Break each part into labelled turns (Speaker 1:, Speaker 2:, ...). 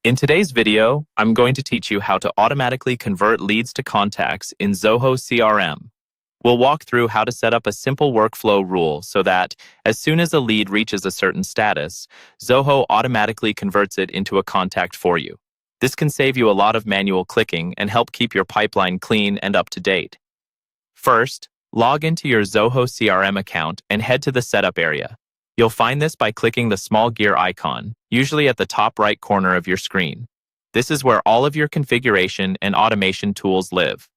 Speaker 1: In today's video, I'm going to teach you how to automatically convert leads to contacts in Zoho CRM. We'll walk through how to set up a simple workflow rule so that, as soon as a lead reaches a certain status, Zoho automatically converts it into a contact for you. This can save you a lot of manual clicking and help keep your pipeline clean and up to date. First, log into your Zoho CRM account and head to the Setup area. You'll find this by clicking the small gear icon, usually at the top right corner of your screen. This is where all of your configuration and automation tools live.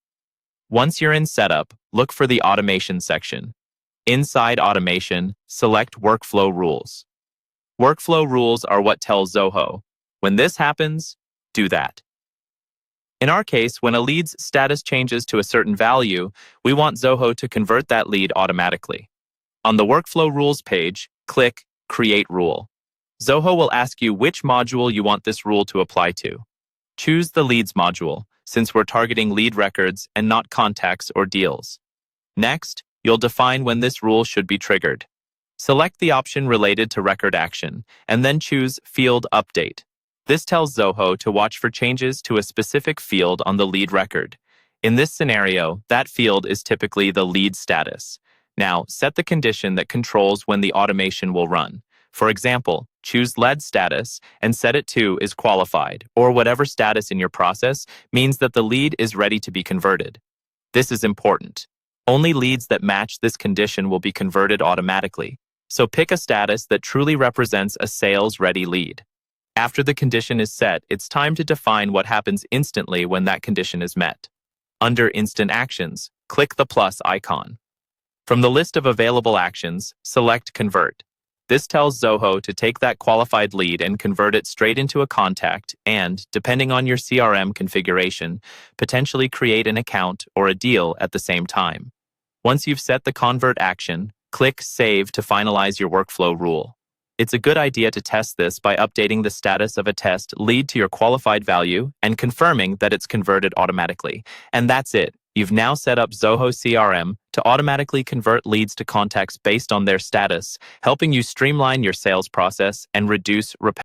Speaker 1: Once you're in Setup, look for the Automation section. Inside Automation, select Workflow Rules. Workflow rules are what tell Zoho, when this happens, do that. In our case, when a lead's status changes to a certain value, we want Zoho to convert that lead automatically. On the Workflow Rules page, click Create Rule. Zoho will ask you which module you want this rule to apply to. Choose the Leads module, since we're targeting lead records and not contacts or deals. Next, you'll define when this rule should be triggered. Select the option related to record action, and then choose Field Update. This tells Zoho to watch for changes to a specific field on the lead record. In this scenario, that field is typically the lead status. Now, set the condition that controls when the automation will run. For example, choose lead status and set it to is qualified, or whatever status in your process means that the lead is ready to be converted. This is important. Only leads that match this condition will be converted automatically. So pick a status that truly represents a sales-ready lead. After the condition is set, it's time to define what happens instantly when that condition is met. Under Instant Actions, click the plus icon. From the list of available actions, select Convert. This tells Zoho to take that qualified lead and convert it straight into a contact and, depending on your CRM configuration, potentially create an account or a deal at the same time. Once you've set the convert action, click Save to finalize your workflow rule. It's a good idea to test this by updating the status of a test lead to your qualified value and confirming that it's converted automatically. And that's it. You've now set up Zoho CRM to automatically convert leads to contacts based on their status, helping you streamline your sales process and reduce repetitive